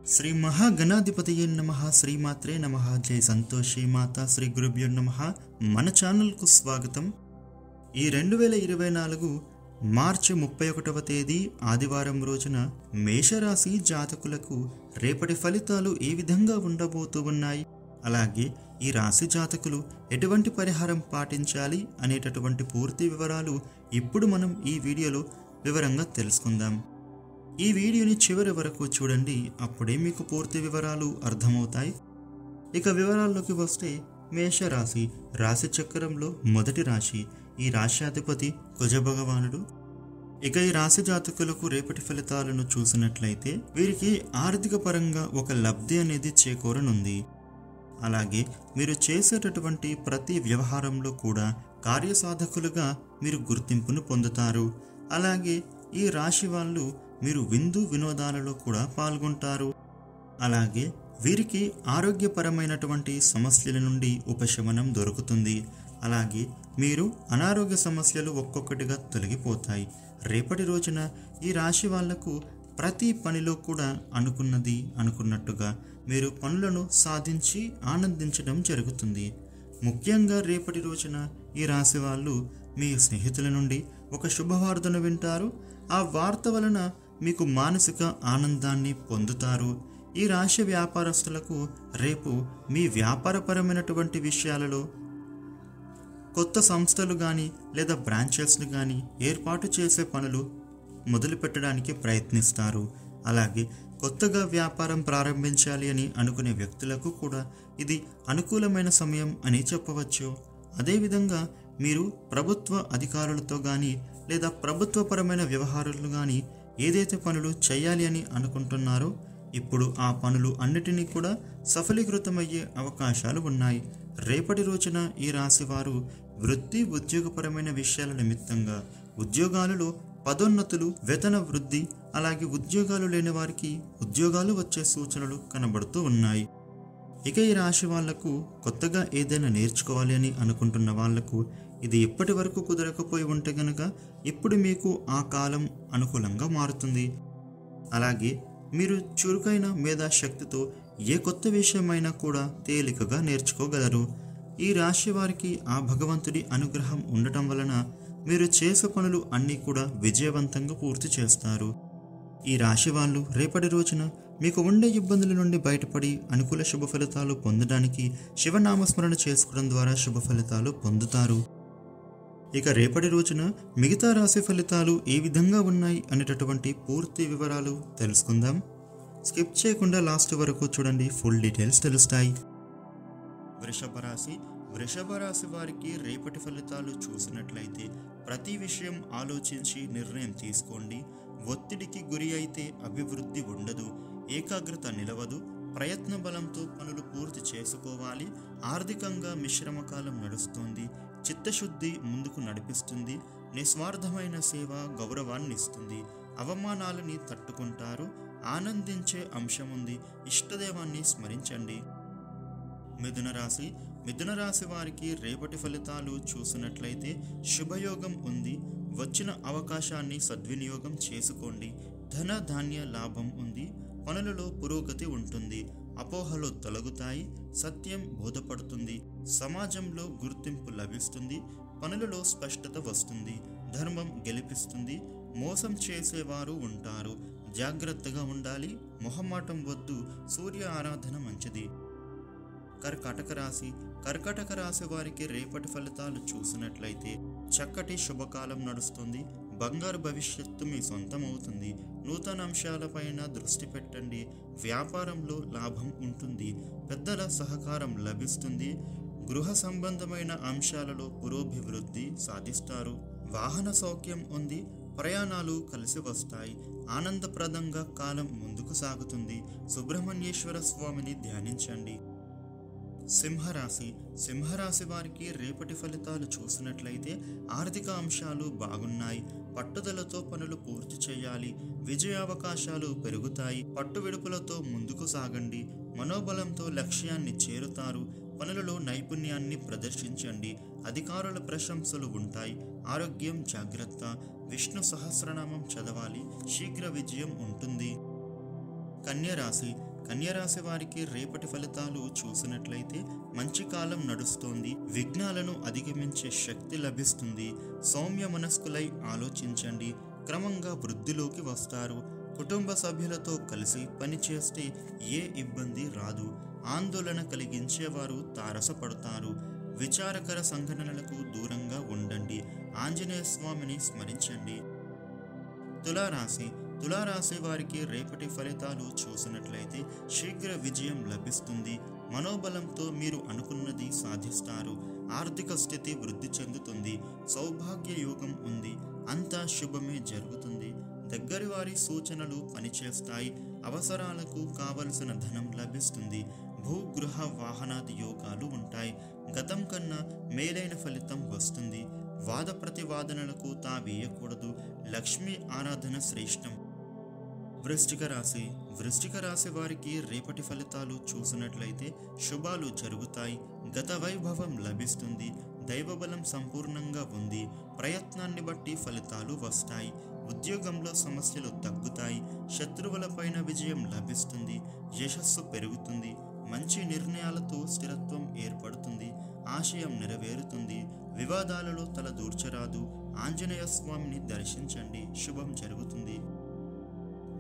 శ్రీ మహాగణాధిపతయే నమః. శ్రీమాత్రే నమః. జై సంతోషి మాత. శ్రీ గురుభ్యో నమః. మన ఛానల్కు స్వాగతం. ఈ 2024 మార్చి 31వ తేదీ ఆదివారం రోజున మేషరాశి జాతకులకు రేపటి ఫలితాలు ఏ విధంగా ఉండబోతూ ఉన్నాయి, అలాగే ఈ రాశి జాతకులు ఎటువంటి పరిహారం పాటించాలి అనేటటువంటి పూర్తి వివరాలు ఇప్పుడు మనం ఈ వీడియోలో వివరంగా తెలుసుకుందాం. ఈ వీడియోని చివరి వరకు చూడండి, అప్పుడే మీకు పూర్తి వివరాలు అర్థమవుతాయి. ఇక వివరాల్లోకి వస్తే, మేషరాశి రాశి చక్రంలో మొదటి రాశి. ఈ రాశ్యాధిపతి కుజ భగవానుడు. ఇక ఈ రాశి జాతకులకు రేపటి ఫలితాలను చూసినట్లయితే వీరికి ఆర్థిక పరంగా ఒక లబ్ధి అనేది చేకూరనుంది. అలాగే మీరు చేసేటటువంటి ప్రతి వ్యవహారంలో కూడా కార్యసాధకులుగా మీరు గుర్తింపును పొందుతారు. అలాగే ఈ రాశి వాళ్ళు మీరు విందు వినోదాలలో కూడా పాల్గొంటారు. అలాగే వీరికి ఆరోగ్యపరమైనటువంటి సమస్యల నుండి ఉపశమనం దొరుకుతుంది. అలాగే మీరు అనారోగ్య సమస్యలు ఒక్కొక్కటిగా తొలగిపోతాయి. రేపటి రోజున ఈ రాశి వాళ్లకు ప్రతి పనిలో కూడా అనుకున్నట్టుగా మీరు పనులను సాధించి ఆనందించడం జరుగుతుంది. ముఖ్యంగా రేపటి రోజున ఈ రాశి వాళ్ళు మీ స్నేహితుల నుండి ఒక శుభవార్తను వింటారు. ఆ వార్త వలన మీకు మానసిక ఆనందాన్ని పొందుతారు. ఈ రాశి వ్యాపారస్తులకు రేపు మీ వ్యాపారపరమైనటువంటి విషయాలలో కొత్త సంస్థలు కానీ లేదా బ్రాంచెస్ను కానీ ఏర్పాటు చేసే పనులు మొదలు పెట్టడానికి ప్రయత్నిస్తారు. అలాగే కొత్తగా వ్యాపారం ప్రారంభించాలి అని అనుకునే వ్యక్తులకు కూడా ఇది అనుకూలమైన సమయం అని చెప్పవచ్చు. అదేవిధంగా మీరు ప్రభుత్వ అధికారులతో కానీ లేదా ప్రభుత్వపరమైన వ్యవహారాలు కానీ ఏదైతే పనులు చేయాలి అని అనుకుంటున్నారో ఇప్పుడు ఆ పనులు అన్నిటినీ కూడా సఫలీకృతమయ్యే అవకాశాలు ఉన్నాయి. రేపటి రోజున ఈ రాశి వారు వృత్తి ఉద్యోగపరమైన విషయాల నిమిత్తంగా ఉద్యోగాలలో పదోన్నతులు, వేతన వృద్ధి, అలాగే ఉద్యోగాలు లేని వారికి ఉద్యోగాలు వచ్చే సూచనలు కనబడుతూ ఉన్నాయి. ఇక ఈ రాశి వాళ్లకు కొత్తగా ఏదైనా నేర్చుకోవాలి అని అనుకుంటున్న వాళ్లకు ఇది ఇప్పటి వరకు కుదరకపోయి ఉంటే గనక ఇప్పుడు మీకు ఆ కాలం అనుకూలంగా మారుతుంది. అలాగే మీరు చురుకైన మేధాశక్తితో ఏ కొత్త విషయమైనా కూడా తేలికగా నేర్చుకోగలరు. ఈ రాశి వారికి ఆ భగవంతుడి అనుగ్రహం ఉండటం వలన మీరు చేసే పనులు అన్నీ కూడా విజయవంతంగా పూర్తి చేస్తారు. ఈ రాశి వాళ్ళు రేపటి రోజున మీకు ఉండే ఇబ్బందుల నుండి బయటపడి అనుకూల శుభ ఫలితాలు పొందడానికి శివనామస్మరణ చేసుకోవడం ద్వారా శుభ ఫలితాలు పొందుతారు. ఇక రేపటి రోజున మిగతా రాశి ఫలితాలు ఏ విధంగా ఉన్నాయి అనేటటువంటి పూర్తి వివరాలు తెలుసుకుందాం. స్కిప్ చేయకుండా లాస్ట్ వరకు చూడండి, ఫుల్ డీటెయిల్స్ తెలుస్తాయి. వృషభ రాశి వారికి రేపటి ఫలితాలు చూసినట్లయితే ప్రతి విషయం ఆలోచించి నిర్ణయం తీసుకోండి. ఒత్తిడికి గురి అయితే అభివృద్ధి ఉండదు, ఏకాగ్రత నిలవదు. ప్రయత్న బలంతో పనులు పూర్తి చేసుకోవాలి. ఆర్థికంగా మిశ్రమ కాలం నడుస్తుంది. చిత్తశుద్ధి ముందుకు నడిపిస్తుంది. నిస్వార్థమైన సేవ గౌరవాన్ని ఇస్తుంది. అవమానాలని తట్టుకుంటారు. ఆనందించే అంశముంది. ఇష్టదేవాన్ని స్మరించండి. మిథున రాశి వారికి రేపటి ఫలితాలు చూసినట్లయితే శుభయోగం ఉంది. వచ్చిన అవకాశాన్ని సద్వినియోగం చేసుకోండి. ధన ధాన్య లాభం ఉంది. పనులలో పురోగతి ఉంటుంది. అపోహలు తొలగుతాయి. సత్యం బోధపడుతుంది. సమాజంలో గుర్తింపు లభిస్తుంది. పనులలో స్పష్టత వస్తుంది. ధర్మం గెలిపిస్తుంది. మోసం చేసేవారు ఉంటారు. జాగ్రత్తగా ఉండాలి. మొహమాటం వద్దు. సూర్య ఆరాధన మంచిది. కర్కాటక రాశి వారికి రేపటి ఫలితాలు చూసినట్లయితే చక్కటి శుభకాలం నడుస్తుంది. బంగారు భవిష్యత్తు మీ సొంతం అవుతుంది. నూతన అంశాలపైన దృష్టి పెట్టండి. వ్యాపారంలో లాభం ఉంటుంది. పెద్దల సహకారం లభిస్తుంది. గృహ సంబంధమైన అంశాలలో పురోభివృద్ధి సాధిస్తారు. వాహన సౌఖ్యం ఉంది. ప్రయాణాలు కలిసి వస్తాయి. ఆనందప్రదంగా కాలం ముందుకు సాగుతుంది. సుబ్రహ్మణ్యేశ్వర స్వామిని ధ్యానించండి. సింహరాశి వారికి రేపటి ఫలితాలు చూసినట్లయితే ఆర్థిక అంశాలు బాగున్నాయి. పట్టుదలతో పనులు పూర్తి చేయాలి. విజయావకాశాలు పెరుగుతాయి. పట్టువిడుపులతో ముందుకు సాగండి. మనోబలంతో లక్ష్యాన్ని చేరుతారు. పనులలో నైపుణ్యాన్ని ప్రదర్శించండి. అధికారుల ప్రశంసలు ఉంటాయి. ఆరోగ్యం జాగ్రత్త. విష్ణు సహస్రనామం చదవాలి. శీఘ్ర విజయం ఉంటుంది. కన్య కన్యా రాశి వారికి రేపటి ఫలితాలు చూసినట్లయితే మంచి కాలం నడుస్తోంది. విఘ్నాలను అధిగమించే శక్తి లభిస్తుంది. సౌమ్య మనస్కులై ఆలోచించండి. క్రమంగా వృద్ధిలోకి వస్తారు. కుటుంబ సభ్యులతో కలిసి పనిచేస్తే ఏ ఇబ్బంది రాదు. ఆందోళన కలిగించేవారు తారసపడతారు. విచారకర సంఘటనలకు దూరంగా ఉండండి. ఆంజనేయ స్వామిని స్మరించండి. తులారాశి వారికి రేపటి ఫలితాలు చూసినట్లయితే శీఘ్ర విజయం లభిస్తుంది. మనోబలంతో మీరు అనుకున్నది సాధిస్తారు. ఆర్థిక స్థితి వృద్ధి చెందుతుంది. సౌభాగ్య యోగం ఉంది. అంతా శుభమే జరుగుతుంది. దగ్గరి వారి సూచనలు పనిచేస్తాయి. అవసరాలకు కావలసిన ధనం లభిస్తుంది. భూగృహ వాహనాది యోగాలు ఉంటాయి. గతం కన్నా మేలైన ఫలితం వస్తుంది. వాద ప్రతివాదనలకు తావేయకూడదు. లక్ష్మీ ఆరాధన శ్రేష్టం. వృశ్చిక రాశి వారికి రేపటి ఫలితాలు చూసినట్లయితే శుభాలు జరుగుతాయి. గత వైభవం లభిస్తుంది. దైవబలం సంపూర్ణంగా ఉంది. ప్రయత్నాన్ని బట్టి ఫలితాలు వస్తాయి. ఉద్యోగంలో సమస్యలు తగ్గుతాయి. శత్రువులపైన విజయం లభిస్తుంది. యశస్సు పెరుగుతుంది. మంచి నిర్ణయాలతో స్థిరత్వం ఏర్పడుతుంది. ఆశయం నెరవేరుతుంది. వివాదాలలో తల దూర్చరాదు. ఆంజనేయ స్వామిని దర్శించండి. శుభం జరుగుతుంది.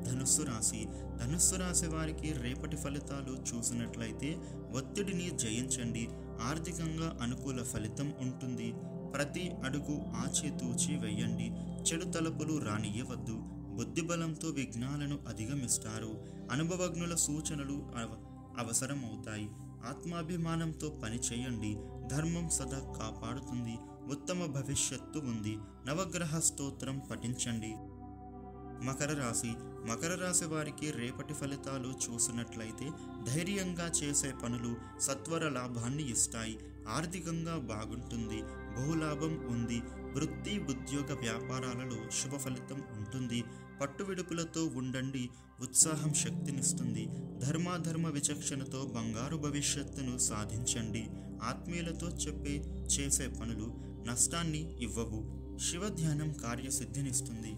ధనుస్సు రాశి వారికి రేపటి ఫలితాలు చూసినట్లయితే ఒత్తిడిని జయించండి. ఆర్థికంగా అనుకూల ఫలితం ఉంటుంది. ప్రతి అడుగు ఆచితూచి వెయ్యండి. చెడు తలపులు రానియవద్దు. బుద్ధిబలంతో విఘ్నాలను అధిగమిస్తారు. అనుభవజ్ఞుల సూచనలు అవసరమవుతాయి. ఆత్మాభిమానంతో పని చేయండి. ధర్మం సదా కాపాడుతుంది. ఉత్తమ భవిష్యత్తు ఉంది. నవగ్రహ స్తోత్రం పఠించండి. మకర రాశి వారికి రేపటి ఫలితాలు చూసినట్లయితే ధైర్యంగా చేసే పనులు సత్వర లాభాన్ని ఇస్తాయి. ఆర్థికంగా బాగుంటుంది. బహులాభం ఉంది. వృత్తి ఉద్యోగ వ్యాపారాలలో శుభ ఫలితం ఉంటుంది. పట్టువిడుపులతో ఉండండి. ఉత్సాహం శక్తినిస్తుంది. ధర్మాధర్మ విచక్షణతో బంగారు భవిష్యత్తును సాధించండి. ఆత్మీయులతో చేసే పనులు నష్టాన్ని ఇవ్వవు. శివధ్యానం కార్యసిద్ధినిస్తుంది.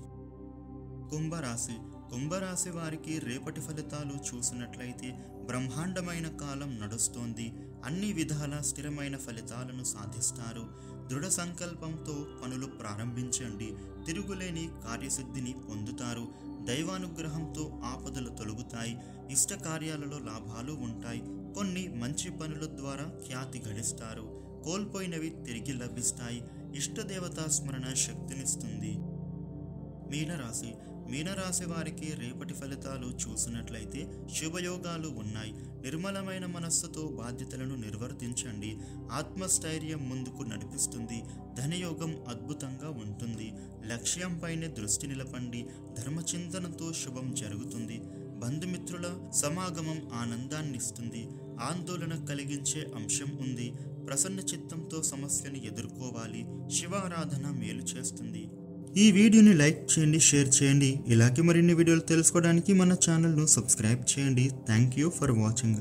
కుంభరాశి వారికి రేపటి ఫలితాలు చూసినట్లయితే బ్రహ్మాండమైన కాలం నడుస్తోంది. అన్ని విధాల స్థిరమైన ఫలితాలను సాధిస్తారు. దృఢ సంకల్పంతో పనులు ప్రారంభించండి. తిరుగులేని కార్యసిద్ధిని పొందుతారు. దైవానుగ్రహంతో ఆపదలు తొలగుతాయి. ఇష్ట కార్యాలలో లాభాలు ఉంటాయి. కొన్ని మంచి పనుల ద్వారా ఖ్యాతి గడిస్తారు. కోల్పోయినవి తిరిగి లభిస్తాయి. ఇష్టదేవతా స్మరణ శక్తినిస్తుంది. మీనరాశి వారికి రేపటి ఫలితాలు చూసినట్లయితే శుభయోగాలు ఉన్నాయి. నిర్మలమైన మనస్సుతో బాధ్యతలను నిర్వర్తించండి. ఆత్మస్థైర్యం ముందుకు నడిపిస్తుంది. ధనయోగం అద్భుతంగా ఉంటుంది. లక్ష్యంపైనే దృష్టి నిలపండి. ధర్మచింతనతో శుభం జరుగుతుంది. బంధుమిత్రుల సమాగమం ఆనందాన్నిస్తుంది. ఆందోళన కలిగించే అంశం ఉంది. ప్రసన్న చిత్తంతో సమస్యను ఎదుర్కోవాలి. శివారాధన మేలు చేస్తుంది. ఈ వీడియోని లైక్ చేయండి, షేర్ చేయండి. ఇలాగే మరిన్ని వీడియోలు తెలుసుకోవడానికి మన ఛానల్ను సబ్స్క్రైబ్ చేయండి. Thank you for watching.